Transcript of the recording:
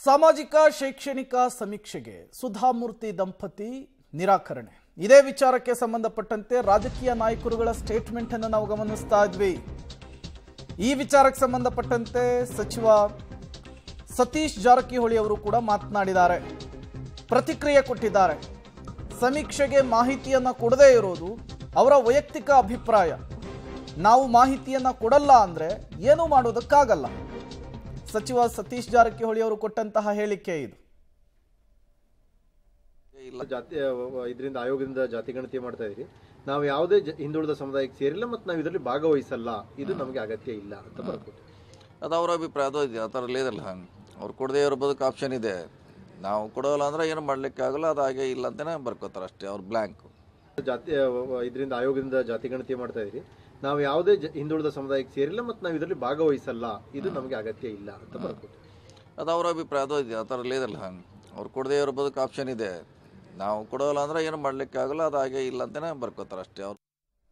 ಸಾಮಾಜಿಕ ಶೈಕ್ಷಣಿಕ ಸಮೀಕ್ಷೆಗೆ ಸುಧಾಮೂರ್ತಿ ದಂಪತಿ ನಿರಾಕರಣೆ. ಇದೇ ವಿಚಾರಕ್ಕೆ ಸಂಬಂಧಪಟ್ಟಂತೆ ರಾಜಕೀಯ ನಾಯಕರುಗಳ ಸ್ಟೇಟ್ಮೆಂಟ್ ಅನ್ನು ನಾವು ಗಮನಿಸ್ತಾ ಇದ್ವಿ. ಈ ವಿಚಾರಕ್ಕೆ ಸಂಬಂಧಪಟ್ಟಂತೆ ಸಚಿವ ಸತೀಶ್ ಜಾರಕಿಹೊಳಿ ಅವರು ಕೂಡ ಮಾತನಾಡಿದ್ದಾರೆ, ಪ್ರತಿಕ್ರಿಯೆ ಕೊಟ್ಟಿದ್ದಾರೆ. ಸಮೀಕ್ಷೆಗೆ ಮಾಹಿತಿಯನ್ನ ಕೊಡದೇ ಇರೋದು ಅವರ ವೈಯಕ್ತಿಕ ಅಭಿಪ್ರಾಯ. ನಾವು ಮಾಹಿತಿಯನ್ನ ಕೊಡಲ್ಲ ಅಂದ್ರೆ ಏನೂ ಮಾಡೋದಕ್ಕಾಗಲ್ಲ. ಸಚಿವ ಸತೀಶ್ ಜಾರಕಿಹೊಳಿ ಅವರು ಕೊಟ್ಟಂತಹ ಹೇಳಿಕೆ ಇದು. ಜಾತಿ ಇದರಿಂದ ಆಯೋಗದಿಂದ ಜಾತಿ ಗಣತಿ ಮಾಡ್ತಾ ಇದೀವಿ. ನಾವು ಯಾವುದೇ ಹಿಂದುಳಿದ ಸಮುದಾಯಕ್ಕೆ ಸೇರಿಲ್ಲ ಮತ್ತು ನಾವು ಇದರಲ್ಲಿ ಭಾಗವಹಿಸಲ್ಲ, ಇದು ನಮಗೆ ಅಗತ್ಯ ಇಲ್ಲ ಅಂತ ಬರ್ಕೊಟ್ಟು. ಅದು ಅವರ ಅಭಿಪ್ರಾಯ. ಅದು ಇದೆ, ಆ ಥರ ಇಲ್ಲದಲ್ಲ. ಹಂಗೆ ಅವ್ರು ಕೊಡದೇ ಇರಬೋದಕ್ಕೆ ಆಪ್ಷನ್ ಇದೆ. ನಾವು ಕೊಡೋಲ್ಲ ಅಂದ್ರೆ ಏನು ಮಾಡ್ಲಿಕ್ಕೆ ಆಗಲ್ಲ, ಅದು ಹಾಗೆ ಇಲ್ಲ ಅಂತಲೇ ಬರ್ಕೋತಾರೆ ಅಷ್ಟೇ. ಅವ್ರು ಬ್ಲ್ಯಾಂಕ್. ಜಾತಿ ಇದರಿಂದ ಆಯೋಗದಿಂದ ಜಾತಿ ಗಣತಿ ಮಾಡ್ತಾ ಇದೀವಿ. ನಾವು ಯಾವುದೇ ಹಿಂದುಳಿದ ಸಮುದಾಯಕ್ಕೆ ಸೇರಿಲ್ಲ ಮತ್ತು ನಾವು ಇದರಲ್ಲಿ ಭಾಗವಹಿಸಲ್ಲ, ಇದು ನಮಗೆ ಅಗತ್ಯ ಇಲ್ಲ ಅಂತ ಬರ್ಕೊಟ್ಟು. ಅದು ಅವರ ಅಭಿಪ್ರಾಯ. ಅದು ಇದೆ, ಆ ಥರ ಇಲ್ಲದಲ್ಲ. ಹಂಗೆ ಅವ್ರು ಕೊಡದೇ ಇರಬೋದಕ್ಕೆ ಆಪ್ಷನ್ ಇದೆ. ನಾವು ಕೊಡೋಲ್ಲ ಅಂದ್ರೆ ಏನು ಮಾಡ್ಲಿಕ್ಕೆ ಆಗಲ್ಲ, ಅದು ಹಾಗೆ ಇಲ್ಲ ಅಂತಲೇ ಬರ್ಕೋತಾರೆ ಅಷ್ಟೇ. ಅವ್ರು